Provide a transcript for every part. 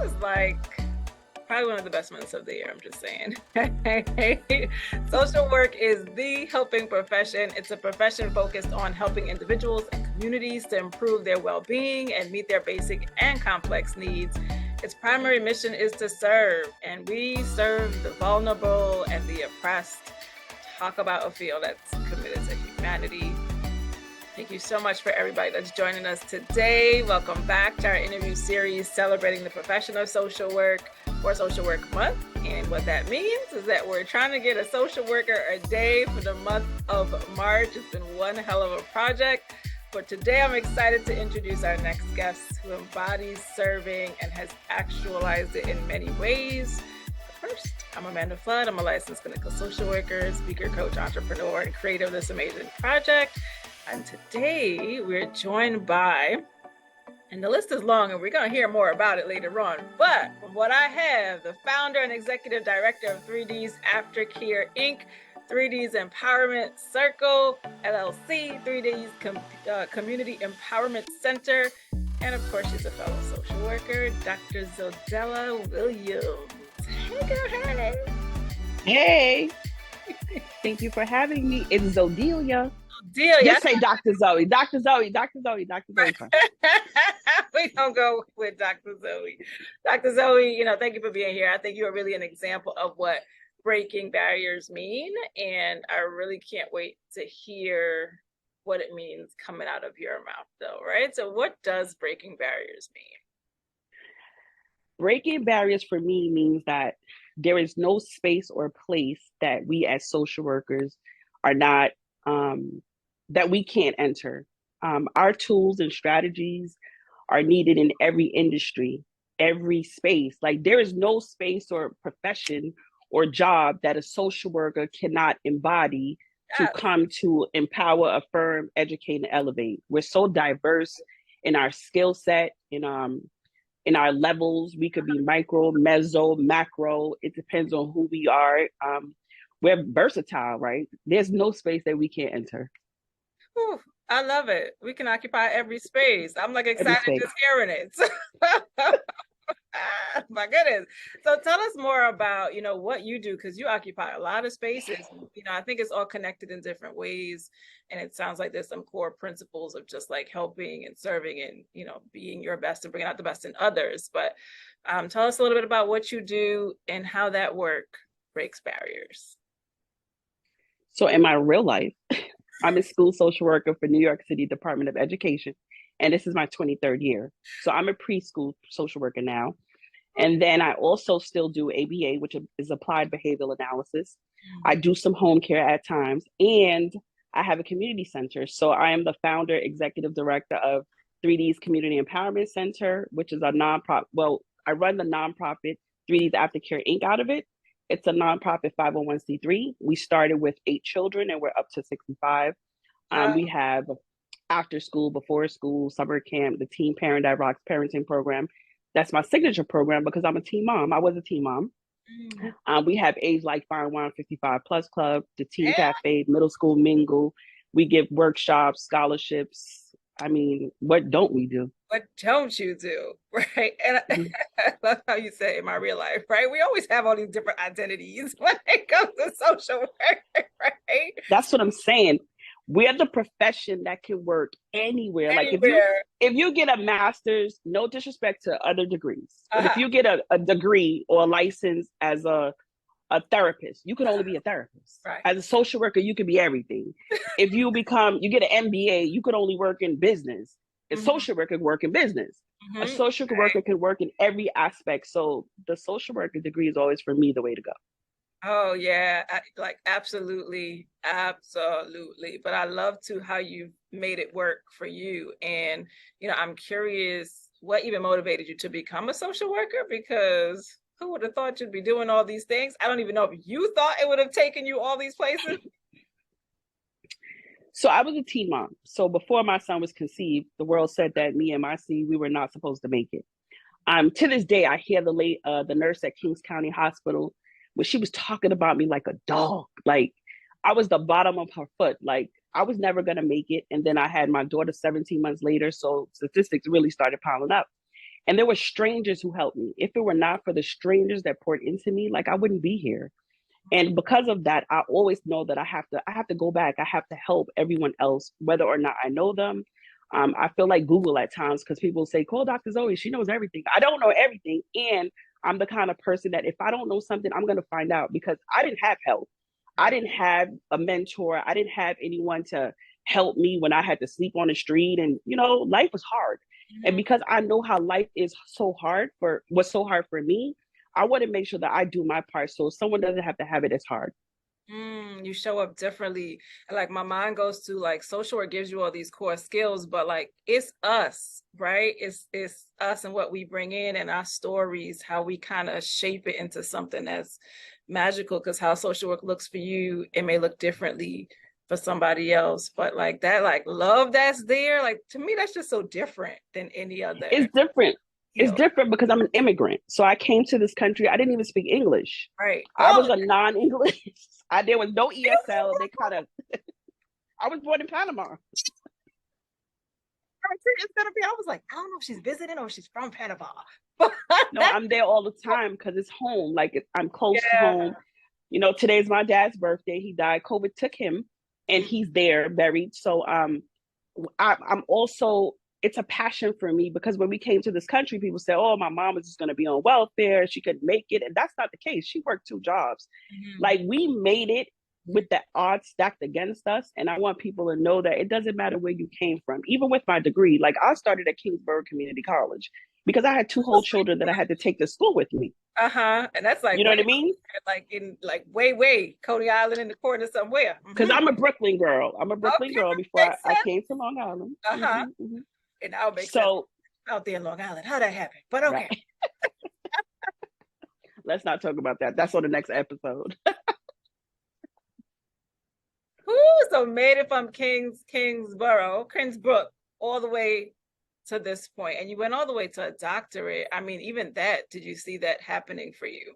is like probably one of the best months of the year, I'm just saying. Social work is the helping profession. It's a profession focused on helping individuals and communities to improve their well-being and meet their basic and complex needs. Its primary mission is to serve, and we serve the vulnerable and the oppressed. Talk about a field that's committed to humanity. Thank you so much for everybody that's joining us today. Welcome back to our interview series celebrating the profession of social work for Social Work Month. And what that means is that we're trying to get a social worker a day for the month of March. It's been one hell of a project. But today I'm excited to introduce our next guest who embodies serving and has actualized it in many ways. First, I'm Amanda Fludd. I'm a licensed clinical social worker, speaker, coach, entrepreneur, and creator of this amazing project. And today we're joined by, and the list is long and we're going to hear more about it later on, but from what I have, the founder and executive director of 3D's Aftercare Inc., 3D's Empowerment Circle, LLC, 3D's Community Empowerment Center, and of course she's a fellow social worker, Dr. Zodelia Williams. Hey girl, hey. Hey. Thank you for having me. It's Zodelia. Delia. Just say Dr. Zoe. Dr. Zoe. Dr. Zoe. Dr. Zoe. We don't go with Dr. Zoe. Dr. Zoe, thank you for being here. I think you are really an example of what breaking barriers mean. And I really can't wait to hear what it means coming out of your mouth, though, right? So what does breaking barriers mean? Breaking barriers for me means that there is no space or place that we as social workers are not that we can't enter. Our tools and strategies are needed in every industry, every space. Like there is no space or profession or job that a social worker cannot embody to come to empower, affirm, educate, and elevate. We're so diverse in our skill set, in our levels. We could be micro, meso, macro. It depends on who we are. We're versatile, right? There's no space that we can't enter. Whew, I love it. We can occupy every space. I'm like excited just hearing it. My goodness. So tell us more about, what you do, because you occupy a lot of spaces. I think it's all connected in different ways. And it sounds like there's some core principles of just like helping and serving and, being your best and bringing out the best in others. But tell us a little bit about what you do and how that work breaks barriers. So in my real life, I'm a school social worker for New York City Department of Education, and this is my 23rd year. So I'm a preschool social worker now. And then I also still do ABA, which is applied behavioral analysis. I do some home care at times, and I have a community center. So I am the founder, executive director of 3D's Community Empowerment Center, which is a nonprofit. Well, I run the nonprofit 3D's Aftercare Inc. out of it. It's a nonprofit 501c3. We started with 8 children and we're up to 65. We have after school, before school, summer camp, the Teen Parent That Rocks parenting program. That's my signature program because I'm a teen mom. I was a teen mom. We have Age Like Fine Wine 55 Plus Club, the Teen Cafe, Middle School Mingle. We give workshops, scholarships. I mean, what don't we do? What don't you do, right? And I love how you say in my real life, right? We always have all these different identities when it comes to social work, right? That's what I'm saying. We're the profession that can work anywhere. Like if you get a master's, no disrespect to other degrees, but if you get a degree or a license as a therapist, you can only be a therapist. Right. As a social worker, you can be everything. If you get an MBA, you could only work in business. A social worker can work in business. A social worker can work in every aspect. So the social worker degree is always, for me, the way to go. Oh yeah, absolutely. But I love how you made it work for you. And, I'm curious what even motivated you to become a social worker, because who would have thought you'd be doing all these things? I don't even know if you thought it would have taken you all these places. So I was a teen mom. So before my son was conceived, the world said that me and my seed, we were not supposed to make it. To this day, I hear the nurse at Kings County Hospital, when she was talking about me like a dog. Like I was the bottom of her foot. Like I was never going to make it. And then I had my daughter 17 months later. So statistics really started piling up. And there were strangers who helped me. If it were not for the strangers that poured into me, like I wouldn't be here. And because of that, I always know that I have to go back. I have to help everyone else, whether or not I know them. I feel like Google at times because people say, call Dr. Zoe, she knows everything. I don't know everything. And I'm the kind of person that if I don't know something, I'm going to find out because I didn't have help. I didn't have a mentor. I didn't have anyone to help me when I had to sleep on the street. And, life was hard. And because I know how life is was so hard for me, I want to make sure that I do my part so someone doesn't have to have it as hard. You show up differently. Like my mind goes to like social work gives you all these core skills, but like it's us, right? It's us and what we bring in and our stories, how we kind of shape it into something that's magical. Because how social work looks for you, it may look differently for somebody else. But like that, like love that's there, like to me, that's just so different than any other. It's different. It's different because I'm an immigrant. So I came to this country. I didn't even speak English. Right. I was a non-English. There was no ESL. I was born in Panama. It's gonna be. I was like, I don't know if she's visiting or if she's from Panama. No, I'm there all the time because it's home. Like I'm close to home. Today's my dad's birthday. He died. COVID took him, and he's there buried. So I'm also. It's a passion for me because when we came to this country, people said, oh, my mom was just going to be on welfare. She couldn't make it. And that's not the case. She worked 2 jobs. Like we made it with the odds stacked against us. And I want people to know that it doesn't matter where you came from. Even with my degree, like I started at Kingsborough Community College because I had 2 whole children that I had to take to school with me. And that's like, you know what I mean? Like in like way Coney Island in the corner somewhere. Because I'm a Brooklyn girl. I'm a Brooklyn girl before I came to Long Island. And now it makes sense out there in Long Island. How'd that happen? But okay. Right. Let's not talk about that. That's on the next episode. So made it from Kingsborough, all the way to this point. And you went all the way to a doctorate. I mean, even that, did you see that happening for you?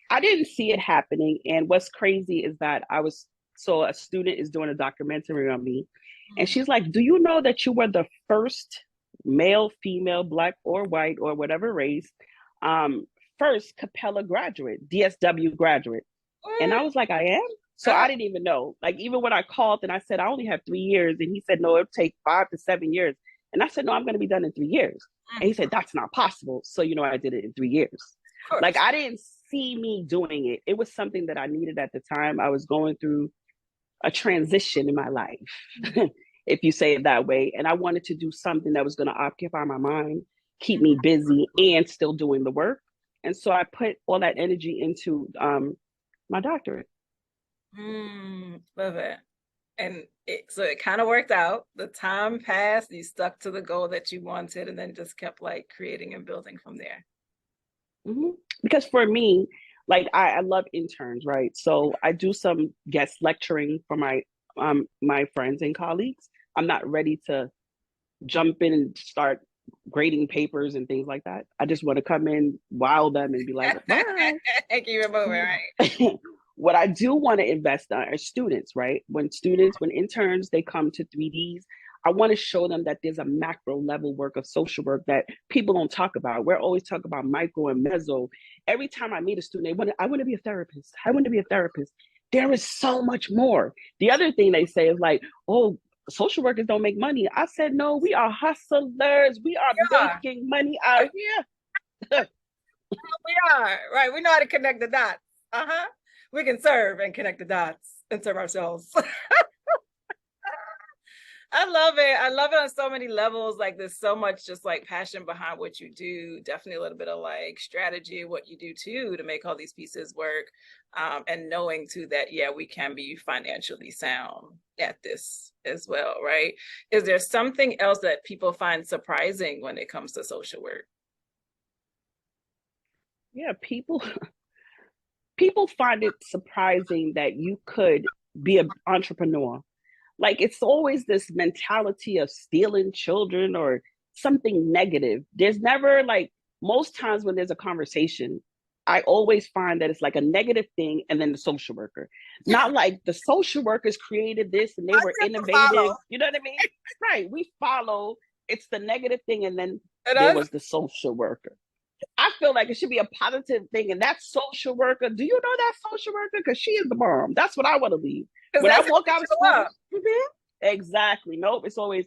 I didn't see it happening. And what's crazy is that a student is doing a documentary on me. And she's like, do you know that you were the first male, female, Black or white or whatever race, first Capella graduate, DSW graduate? And I was like, I am? So I didn't even know. Like, even when I called and I said, I only have 3 years. And he said, no, it'll take 5 to 7 years. And I said, no, I'm going to be done in 3 years. And he said, that's not possible. So, I did it in 3 years. Like, I didn't see me doing it. It was something that I needed at the time. I was going through a transition in my life, if you say it that way. And I wanted to do something that was going to occupy my mind, keep me busy and still doing the work. And so I put all that energy into my doctorate. Love it. And so it kind of worked out. The time passed, you stuck to the goal that you wanted, and then just kept like creating and building from there. Because for me, like I love interns, right? So I do some guest lecturing for my friends and colleagues. I'm not ready to jump in and start grading papers and things like that. I just want to come in, wow them, and be like, bye. Keep it moving, right? What I do want to invest in are students, right? When interns, they come to 3Ds, I want to show them that there's a macro level work of social work that people don't talk about. We're always talking about micro and meso. Every time I meet a student, I want to be a therapist. I want to be a therapist. There is so much more. The other thing they say is like, oh, social workers don't make money. I said, no, we are hustlers. We are making money out here. We are, right. We know how to connect the dots. We can serve and connect the dots and serve ourselves. I love it. I love it on so many levels. Like there's so much just like passion behind what you do. Definitely a little bit of like strategy of what you do too to make all these pieces work. And knowing too that, yeah, we can be financially sound at this as well, right? Is there something else that people find surprising when it comes to social work? Yeah, people find it surprising that you could be an entrepreneur. Like it's always this mentality of stealing children or something negative. There's never like, most times when there's a conversation, I always find that it's like a negative thing and then the social worker. Not like the social workers created this and they were innovative. You know what I mean? Right. We follow it's the negative thing, and then And there was the social worker. I feel like it should be a positive thing, and that social worker. Do you know that social worker? Because she is the bomb. That's what I want to leave. When I walk out of school, exactly. Nope, it's always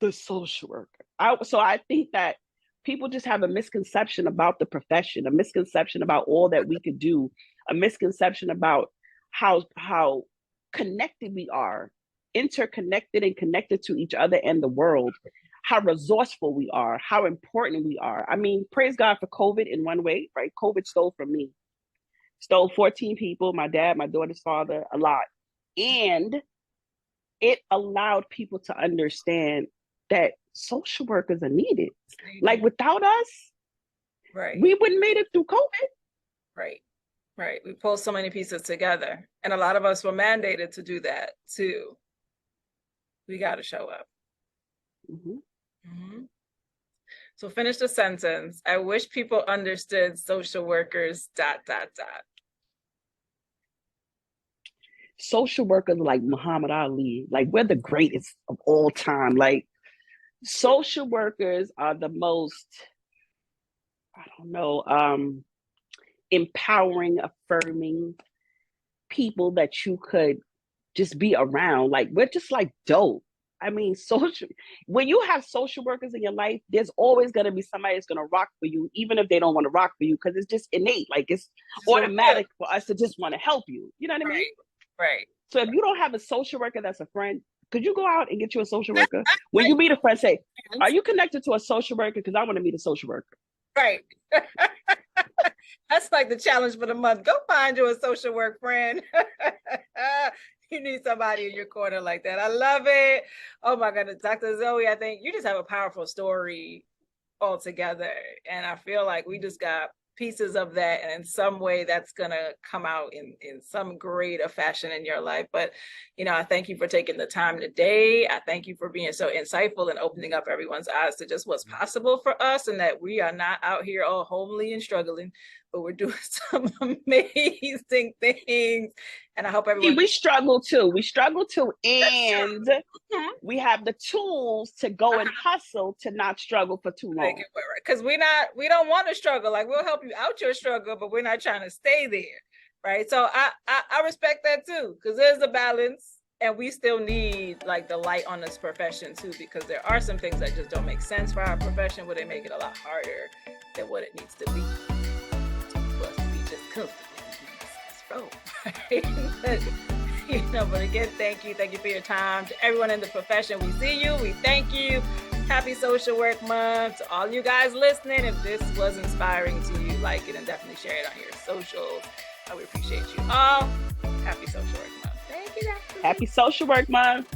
the social worker. So I think that people just have a misconception about the profession, a misconception about all that we could do, a misconception about how connected we are, interconnected and connected to each other and the world, how resourceful we are, how important we are. I mean, praise God for COVID in one way, right? COVID stole from me. Stole 14 people, my dad, my daughter's father, a lot. And it allowed people to understand that social workers are needed. Like without us, right, we wouldn't made it through COVID. Right. Right. We pulled so many pieces together. And a lot of us were mandated to do that too. We got to show up. Mm-hmm. Mm-hmm. So finish the sentence. I wish people understood social workers, ... Social workers like Muhammad Ali, like we're the greatest of all time. Like social workers are the most, I don't know, empowering, affirming people that you could just be around. Like we're just like dope. I mean, when you have social workers in your life, there's always going to be somebody that's going to rock for you, even if they don't want to rock for you, because it's just innate. Like it's automatic for us to just want to help you. You know what I mean? Right. So if you don't have a social worker that's a friend, could you go out and get you a social worker? When you meet a friend, say, are you connected to a social worker? Because I want to meet a social worker. Right. That's like the challenge for the month. Go find you a social work friend. You need somebody in your corner like that. I love it. Oh my goodness, Dr. Zoe, I think you just have a powerful story altogether. And I feel like we just got pieces of that, and in some way that's gonna come out in some greater fashion in your life. But I thank you for taking the time today. I thank you for being so insightful and opening up everyone's eyes to just what's possible for us, and that we are not out here all homely and struggling, but we're doing some amazing things. And I hope everyone... We struggle too, and we have the tools to go and hustle to not struggle for too long. Because we don't want to struggle. Like we'll help you out your struggle, but we're not trying to stay there, right? So I respect that too, because there's a balance, and we still need like the light on this profession too, because there are some things that just don't make sense for our profession, where they make it a lot harder than what it needs to be for us to be just comfortable in this role, right? But again, thank you for your time. To everyone in the profession, we see you, we thank you. Happy Social Work Month. To all you guys listening, if this was inspiring to you, like it and definitely share it on your socials. I would appreciate you all. Happy Social Work Month. Thank you, Dr. Happy Social Work Month.